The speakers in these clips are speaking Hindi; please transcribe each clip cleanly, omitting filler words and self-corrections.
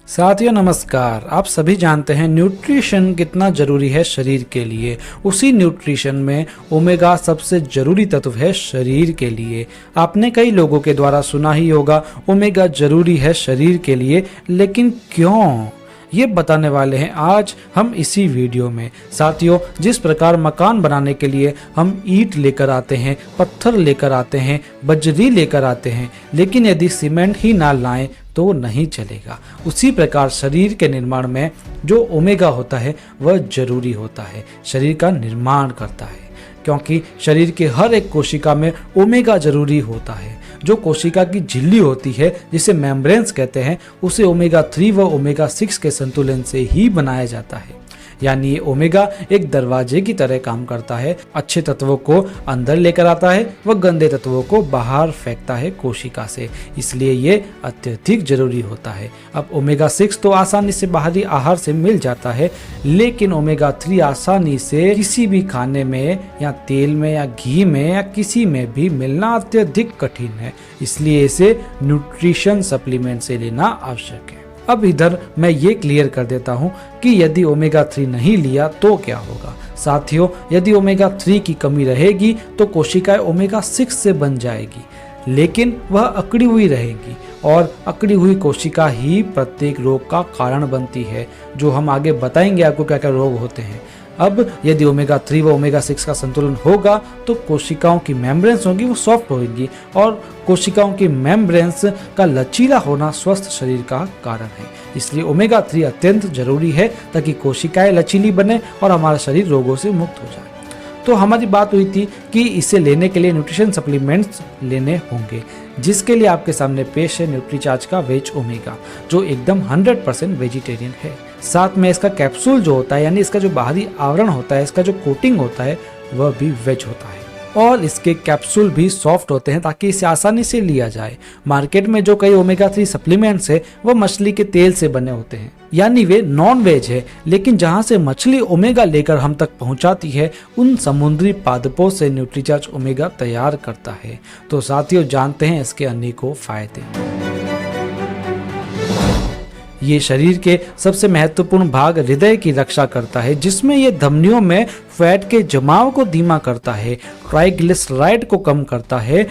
साथियों नमस्कार। आप सभी जानते हैं न्यूट्रिशन कितना जरूरी है शरीर के लिए। उसी न्यूट्रिशन में ओमेगा सबसे जरूरी तत्व है शरीर के लिए। आपने कई लोगों के द्वारा सुना ही होगा ओमेगा जरूरी है शरीर के लिए, लेकिन क्यों, ये बताने वाले हैं आज हम इसी वीडियो में। साथियों, जिस प्रकार मकान बनाने के लिए हम ईंट लेकर आते हैं, पत्थर लेकर आते हैं, बजरी लेकर आते हैं, लेकिन यदि सीमेंट ही ना लाएं तो नहीं चलेगा। उसी प्रकार शरीर के निर्माण में जो ओमेगा होता है वह जरूरी होता है, शरीर का निर्माण करता है, क्योंकि शरीर के हर एक कोशिका में ओमेगा जरूरी होता है। जो कोशिका की झिल्ली होती है, जिसे मेम्ब्रेन्स कहते हैं, उसे ओमेगा 3 व ओमेगा 6 के संतुलन से ही बनाया जाता है। यानी ये ओमेगा एक दरवाजे की तरह काम करता है, अच्छे तत्वों को अंदर लेकर आता है व गंदे तत्वों को बाहर फेंकता है कोशिका से, इसलिए ये अत्यधिक जरूरी होता है। अब ओमेगा 6 तो आसानी से बाहरी आहार से मिल जाता है, लेकिन ओमेगा 3 आसानी से किसी भी खाने में या तेल में या घी में या किसी में भी मिलना अत्यधिक कठिन है, इसलिए इसे न्यूट्रिशन सप्लीमेंट से लेना आवश्यक है। अब इधर मैं ये क्लियर कर देता हूँ कि यदि ओमेगा 3 नहीं लिया तो क्या होगा। साथियों, यदि ओमेगा 3 की कमी रहेगी तो कोशिकाएं ओमेगा 6 से बन जाएगी, लेकिन वह अकड़ी हुई रहेगी और अकड़ी हुई कोशिका ही प्रत्येक रोग का कारण बनती है, जो हम आगे बताएंगे आपको क्या क्या रोग होते हैं। अब यदि ओमेगा 3 व ओमेगा 6 का संतुलन होगा तो कोशिकाओं की मेम्ब्रेन्स होंगी वो सॉफ्ट होगी, और कोशिकाओं की मेम्ब्रेन्स का लचीला होना स्वस्थ शरीर का कारण है। इसलिए ओमेगा 3 अत्यंत जरूरी है ताकि कोशिकाएं लचीली बने और हमारा शरीर रोगों से मुक्त हो जाए। तो हमारी बात हुई थी कि इसे लेने के लिए न्यूट्रिशन सप्लीमेंट्स लेने होंगे, जिसके लिए आपके सामने पेश है न्यूट्रीचार्ज का वेज ओमेगा, जो एकदम 100% वेजिटेरियन है। साथ में इसका कैप्सूल जो होता है, यानी इसका जो बाहरी आवरण होता है, इसका जो कोटिंग होता है, वह भी वेज होता है, और इसके कैप्सूल भी सॉफ्ट होते हैं ताकि इसे आसानी से लिया जाए। मार्केट में जो कई ओमेगा 3 सप्लीमेंट्स है वह मछली के तेल से बने होते हैं, यानी वे नॉन वेज है, लेकिन जहां से मछली ओमेगा लेकर हम तक पहुंचाती है उन समुद्री पादपों से न्यूट्रीचार्ज ओमेगा तैयार करता है। तो साथियों, जानते हैं इसके अनेकों फायदे। ये शरीर के सबसे महत्वपूर्ण भाग हृदय की रक्षा करता है, जिसमें ये धमनियों में फैट के जमाव को धीमा करता है, ट्राइग्लिसराइड को कम करता है,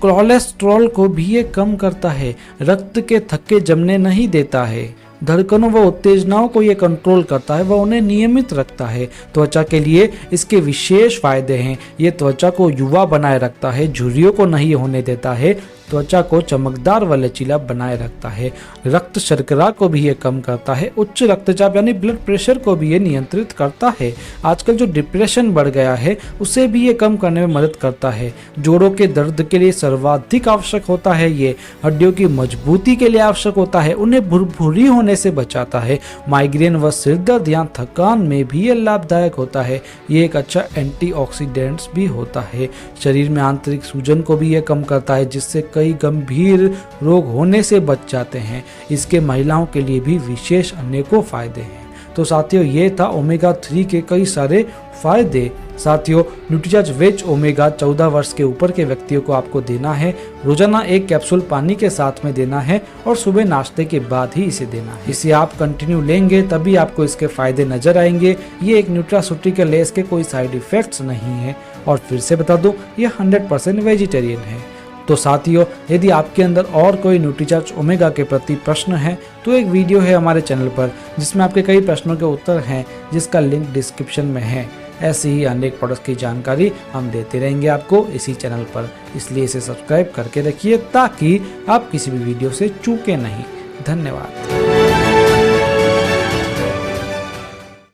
कोलेस्ट्रॉल को भी ये कम करता है, रक्त के थक्के जमने नहीं देता है, धड़कनों व उत्तेजनाओं को ये कंट्रोल करता है व उन्हें नियमित रखता है। त्वचा के लिए इसके विशेष फायदे हैं। ये त्वचा को युवा बनाए रखता है, झुर्रियों को नहीं होने देता है, त्वचा को चमकदार व लचीला बनाए रखता है, रक्त शर्करा को भी ये कम करता है, उच्च रक्तचाप यानी ब्लड प्रेशर को भी ये नियंत्रित करता है। आजकल जो डिप्रेशन बढ़ गया है उसे भी ये कम करने में मदद करता है। जोड़ों के दर्द के लिए सर्वाधिक आवश्यक होता है ये, हड्डियों की मजबूती के लिए आवश्यक होता है, उन्हें भुरभुरी होने से बचाता है, माइग्रेन व सिरदर्द या थकान में भी ये लाभदायक होता है। ये एक अच्छा एंटीऑक्सीडेंट्स भी होता है। शरीर में आंतरिक सूजन को भी ये कम करता है, जिससे कई गंभीर रोग होने से बच जाते हैं। इसके महिलाओं के लिए भी विशेष अनेकों फायदे हैं। तो साथियों, ये था ओमेगा 3 के कई सारे फायदे। साथियों, न्यूट्रीचार्ज वेज ओमेगा 14 वर्ष के ऊपर के व्यक्तियों को आपको देना है। रोजाना एक कैप्सूल पानी के साथ में देना है और सुबह नाश्ते के बाद ही इसे देना है। इसे आप कंटिन्यू लेंगे तभी आपको इसके फायदे नजर आएंगे। ये एक न्यूट्रास्यूटिकल है, इसके कोई साइड इफेक्ट्स नहीं है, और फिर से बता दूं ये 100% वेजिटेरियन है। तो साथियों, यदि आपके अंदर और कोई न्यूट्रीचार्ज ओमेगा के प्रति प्रश्न है तो एक वीडियो है हमारे चैनल पर जिसमें आपके कई प्रश्नों के उत्तर हैं, जिसका लिंक डिस्क्रिप्शन में है। ऐसी ही अनेक प्रोडक्ट्स की जानकारी हम देते रहेंगे आपको इसी चैनल पर, इसलिए इसे सब्सक्राइब करके रखिए ताकि आप किसी भी वीडियो से चूके नहीं। धन्यवाद।